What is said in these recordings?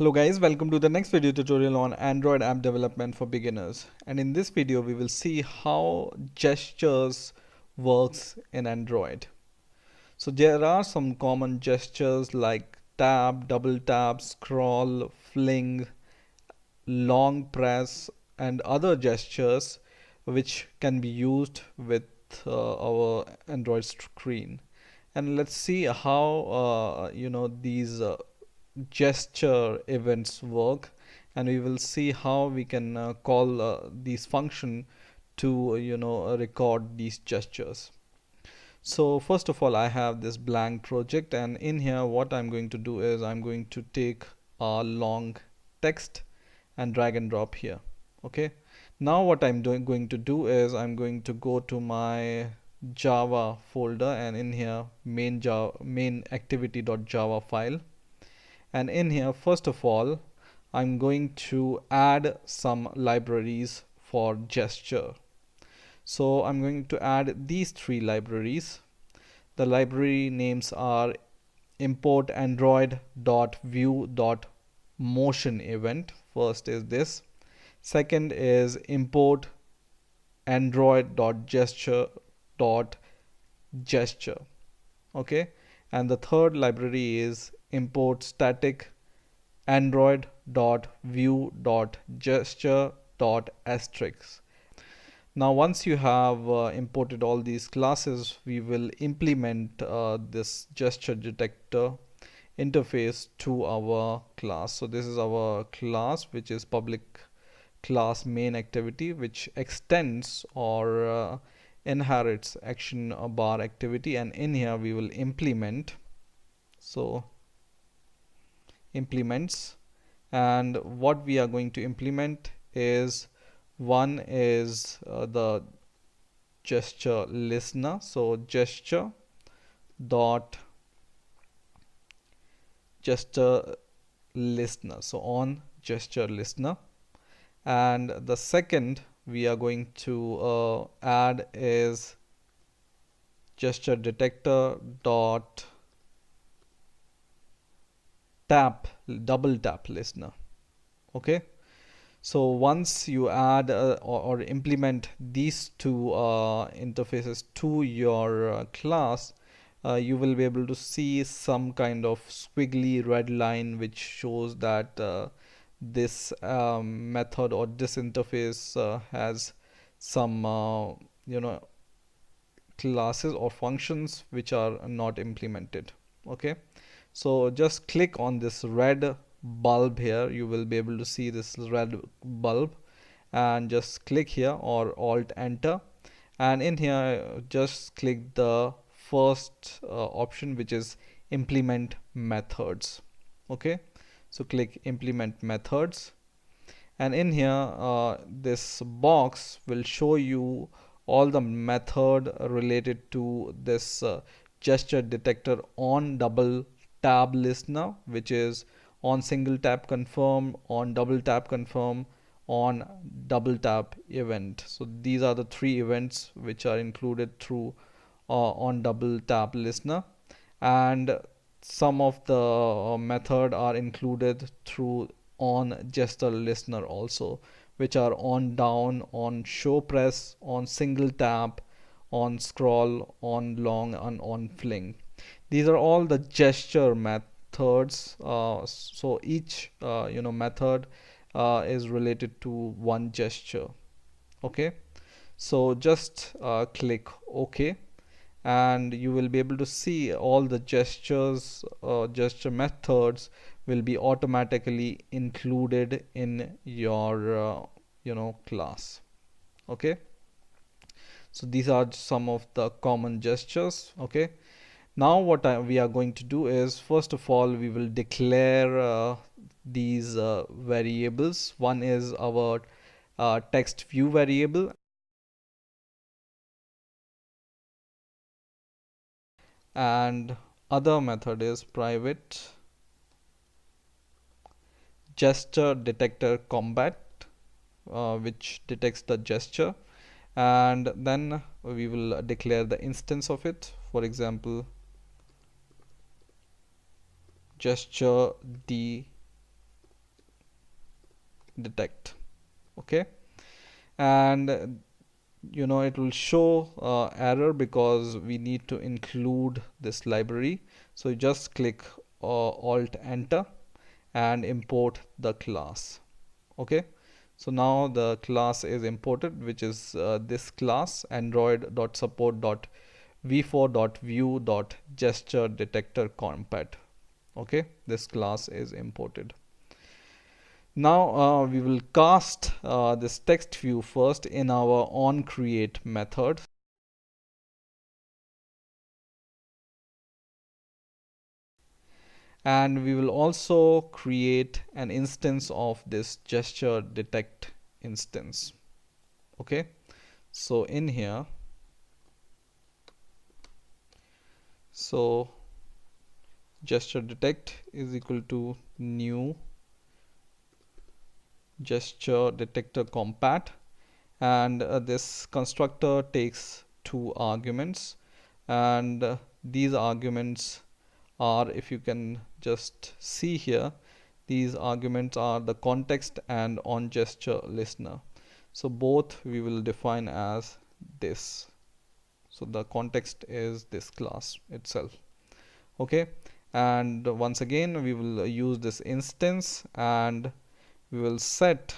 Hello guys, welcome to the next video tutorial on Android app development for beginners. And in this video we will see how gestures works in Android. So there are some common gestures like tap, double tap, scroll, fling, long press and other gestures which can be used with our Android screen. And let's see how these gesture events work, and we will see how we can call these function to record these gestures. So first of all, I have this blank project, and in here what I'm going to do is I'm going to take a long text and drag and drop here. Okay, now what I'm going to do is I'm going to go to my Java folder, and in here main activity.java file, and in here first of all I'm going to add some libraries for gesture. So I'm going to add these three libraries. The library names are import android.view.motion event. First is this. Second is import android.gesture.gesture. Okay, and the third library is import static android.view.gesture.asterisk. Now once you have imported all these classes, we will implement this gesture detector interface to our class. So this is our class, which is public class main activity, which extends or inherits action bar activity, and in here we will implement implements. And what we are going to implement is one is the gesture listener. So gesture listener, so on gesture listener. And the second we are going to add is gesture detector dot tap double tap listener. Okay, so once you add or implement these two interfaces to your class, you will be able to see some kind of squiggly red line which shows that this method or this interface has some classes or functions which are not implemented. Okay, so just click on this red bulb here. You will be able to see this red bulb, and just click here or alt enter, and in here just click the first option, which is implement methods. Okay, so click implement methods, and in here this box will show you all the method related to this gesture detector on double tab listener, which is on single tap confirm, on double tap confirm, on double tap event. So these are the three events which are included through on double tap listener, and some of the method are included through on gesture listener also, which are on down, on show press, on single tap, on scroll, on long, and on fling. These are all the gesture methods. So each method is related to one gesture. Okay, so just click OK, and you will be able to see all the gesture methods will be automatically included in your class. Okay, so these are some of the common gestures. Okay, now what we are going to do is, first of all, we will declare these variables. One is our text view variable, and other method is private gesture detector combat, which detects the gesture, and then we will declare the instance of it. For example, gesture detect. Okay, and it will show error because we need to include this library. So you just click alt enter and import the class. Okay, so now the class is imported, which is this class android.support.v4.view.gesture detector compat. Okay, this class is imported. Now we will cast this text view first in our onCreate method. And we will also create an instance of this gesture detect instance. Okay, so in here, so gesture detect is equal to new gesture detector compat, and this constructor takes two arguments, and these arguments are, if you can just see here, these arguments are the context and on gesture listener. So both we will define as this. So the context is this class itself. Okay, and once again we will use this instance, and we will set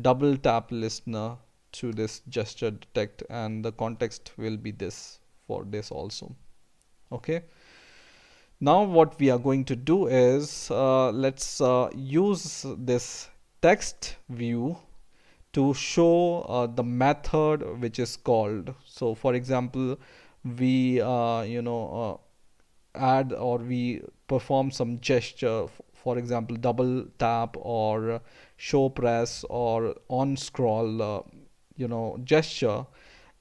double tap listener to this gesture detect, and the context will be this for this also. Okay, now what we are going to do is let's use this text view to show the method which is called. So for example, we add or we perform some gesture, for example double tap or show press or on scroll gesture.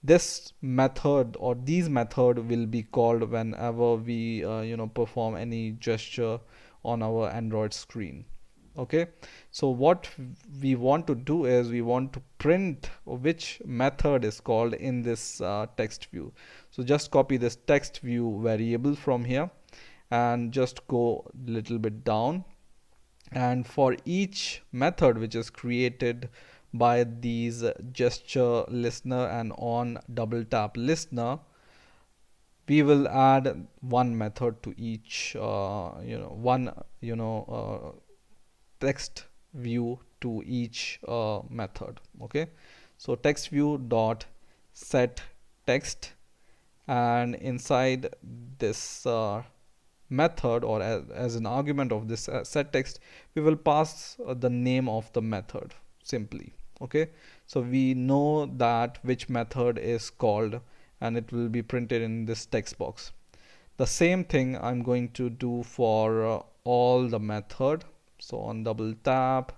This method or these method will be called whenever we perform any gesture on our Android screen. Okay, so what we want to do is we want to print which method is called in this text view. So just copy this text view variable from here and just go a little bit down, and for each method which is created by these gesture listener and on double tap listener, we will add one method to each one text view to each method. Okay, so text view dot set text, and inside this method, or as an argument of this set text, we will pass the name of the method simply. Okay, so we know that which method is called, and it will be printed in this text box. The same thing I'm going to do for all the method. So on double tap,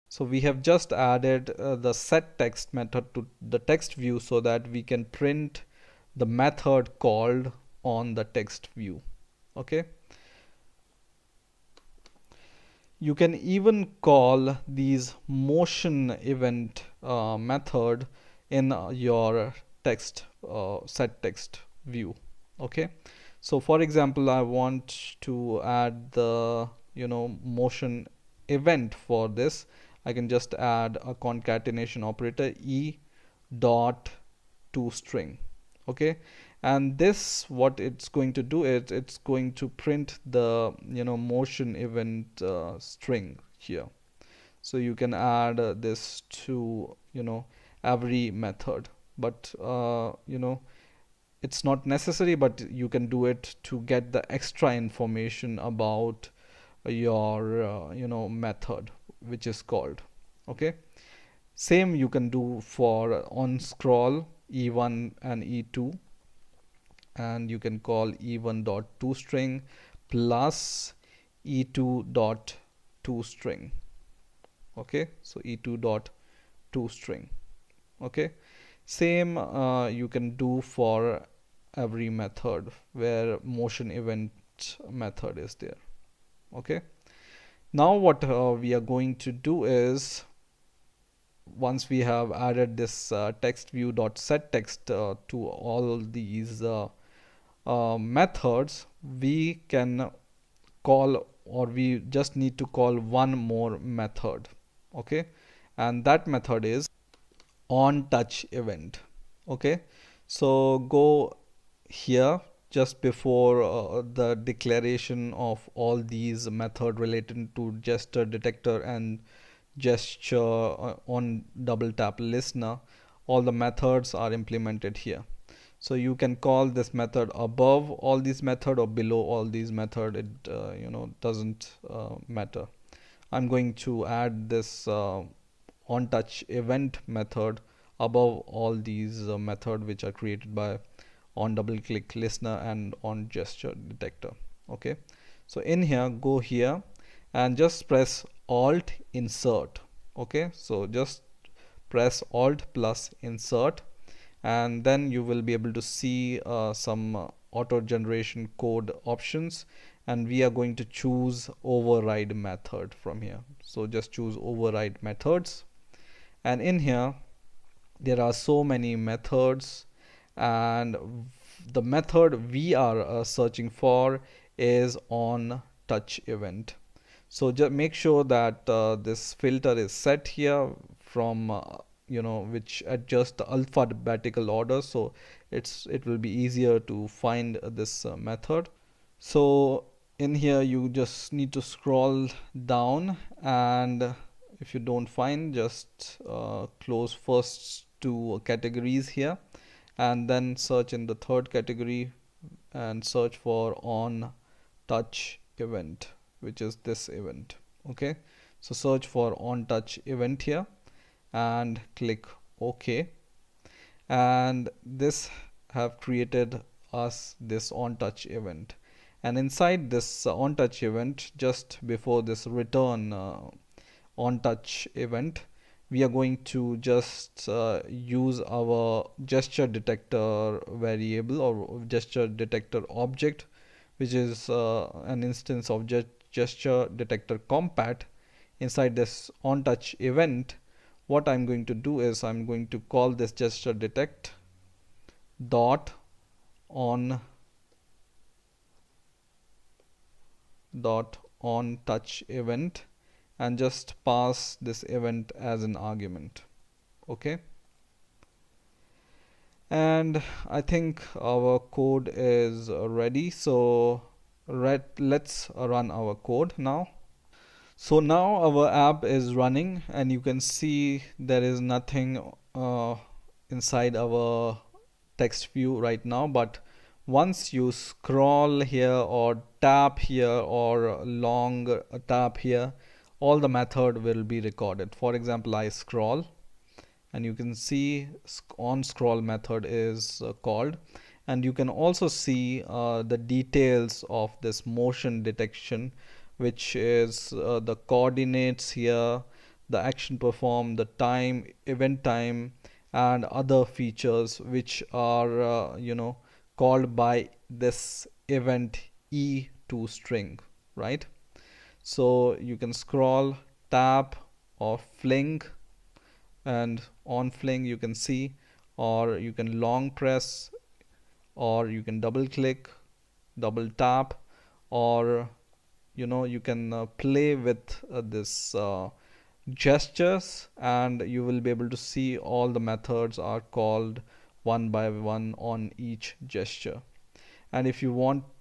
so we have just added the set text method to the text view so that we can print the method called on the text view. Okay, you can even call these motion event method in your text set text view. Okay, so for example, I want to add the motion event. For this, I can just add a concatenation operator e dot toString. Okay, and this, what it's going to do is it's going to print the motion event string here. So you can add this to every method, but it's not necessary, but you can do it to get the extra information about your method which is called. Okay, same you can do for on scroll e1 and e2, and you can call e1 dot toString plus e2 dot toString. Okay, so e2 dot toString. Okay, same you can do for every method where motion event method is there. Okay, Now what we are going to do is, once we have added this text view dot set text to all these methods, we can call, or we just need to call one more method. Okay, and that method is on touch event. Okay, so go here just before the declaration of all these method related to gesture detector and gesture on double tap listener. All the methods are implemented here, so you can call this method above all these method or below all these method. It doesn't matter. I'm going to add this on touch event method above all these method which are created by on double click listener and on gesture detector. Okay, so in here, go here and just press alt insert. Okay, so just press alt plus insert, and then you will be able to see some auto generation code options, and we are going to choose override method from here. So just choose override methods, and in here there are so many methods, and the method we are searching for is on touch event. So just make sure that this filter is set here from which adjust the alphabetical order, so it will be easier to find this method. So in here you just need to scroll down, and if you don't find, just close first two categories here, and then search in the third category and search for on touch event, which is this event. Okay, so search for on touch event here and click OK, and this have created us this on touch event. And inside this on touch event, just before this return on touch event, we are going to just use our gesture detector variable or gesture detector object, which is an instance of gesture detector compat. Inside this on touch event, what I'm going to do is I'm going to call this gesture detect dot on touch event, and just pass this event as an argument. Okay, and I think our code is ready, so let's run our code now. So now our app is running, and you can see there is nothing inside our text view right now, but once you scroll here or tap here or long tap here, all the method will be recorded. For example, I scroll, and you can see on scroll method is called, and you can also see the details of this motion detection, which is the coordinates here, the action performed, the time, event time, and other features which are called by this event e2 string, right? So you can scroll, tap, or fling, and on fling you can see, or you can long press, or you can double click, double tap, or you can play with this gestures, and you will be able to see all the methods are called one by one on each gesture. And if you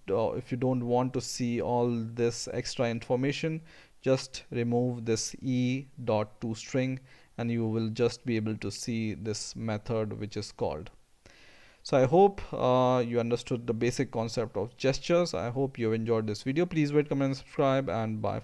don't want to see all this extra information, just remove this e.toString, and you will just be able to see this method which is called. So I hope you understood the basic concept of gestures. I hope you have enjoyed this video. Please rate, comment, and subscribe, and bye.